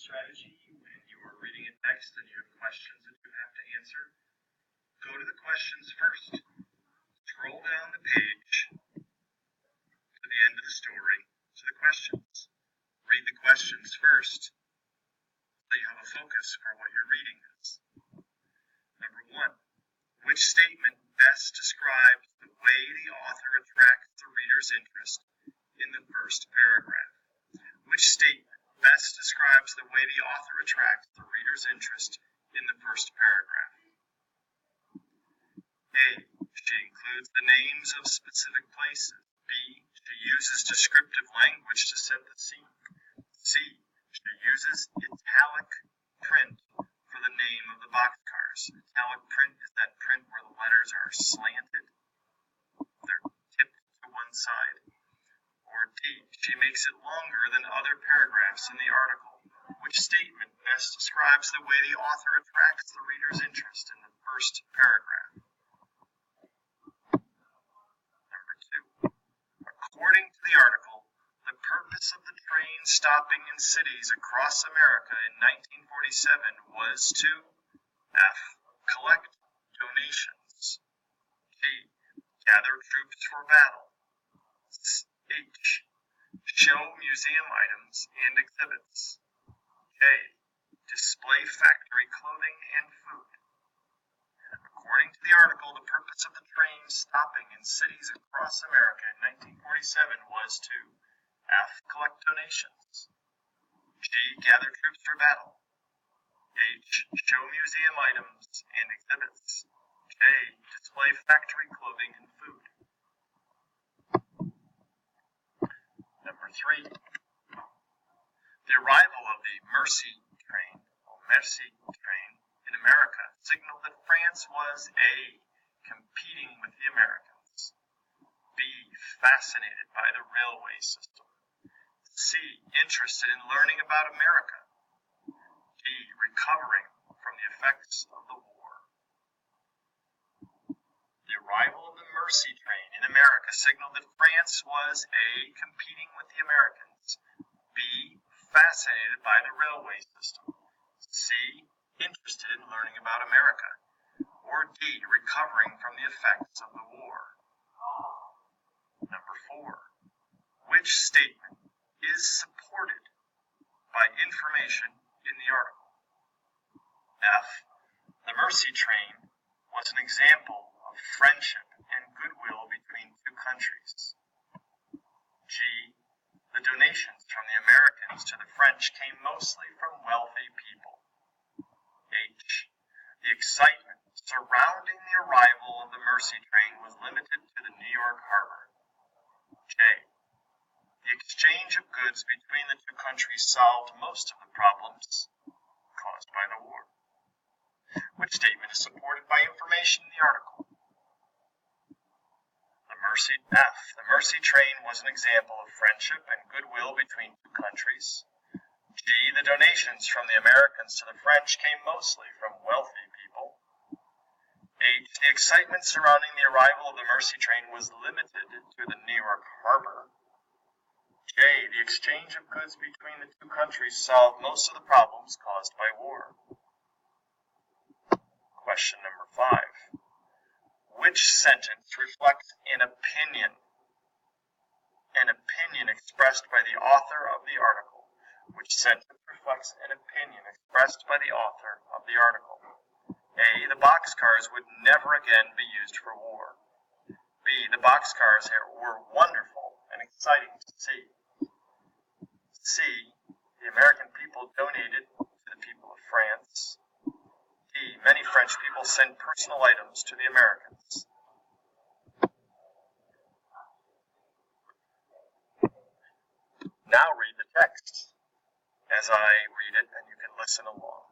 strategy when you are reading a text and you have questions that you have to answer. Go to the questions first. Scroll down the page to the end of the story to the questions. Read the questions first so you have a focus for what you're reading is. Number 1. Which statement best describes the way the author attracts the reader's interest in the first paragraph? Which statement best describes the way the author attracts the reader's interest in the first paragraph? A. She includes the names of specific places. B. She uses descriptive language to set the scene. C. She uses italic print for the name of the boxcars. Italic print is that print where the letters are slanted. They're tipped to one side. Or D. She makes it longer than other paragraphs in the article. Which statement best describes the way the author attracts the reader's interest in the first paragraph? Number 2. According to the article, the purpose of the train stopping in cities across America in 1947 was to F. Collect donations. G. Gather troops for battle. H. Show museum items and exhibits. J. Display factory clothing and food. According to the article, the purpose of the train stopping in cities across America in 1947 was to F. Collect donations. G. Gather troops for battle. H. Show museum items and exhibits. J. Display factory clothing and food. Number 3. The arrival of the Merci Train, in America signaled that France was A. Competing with the Americans, B. Fascinated by the railway system, C. Interested in learning about America, D. Recovering from the effects of the war. The arrival of the Merci Train in America signaled that France was A. Competing with the Americans, B. Fascinated by the railway system, C. Interested in learning about America, or D. Recovering from the effects of the war. Number 4. Which statement is supported by information in the article? F. The Merci Train was an example of friendship and goodwill between two countries. G. The donations from the Americans to the French came mostly from wealthy people. H. The excitement surrounding the arrival of the Merci Train was limited to the New York harbor. J. The exchange of goods between the two countries solved most of the problems caused by the war. Which statement is supported by information in the article? The Merci Train was an example of friendship and goodwill between two countries. G. The donations from the Americans to the French came mostly from wealthy people. H. The excitement surrounding the arrival of the Merci Train was limited to the New York harbor. J. The exchange of goods between the two countries solved most of the problems caused by war. Question number 5. Which sentence reflects an opinion? An opinion expressed by the author of the article. Which sentence reflects an opinion expressed by the author of the article? A. The boxcars would never again be used for war. B. The boxcars were wonderful and exciting to see. C. The American people donated to the people of France. D. Many French people sent personal items to the Americans. Now read the text as I read it, and you can listen along.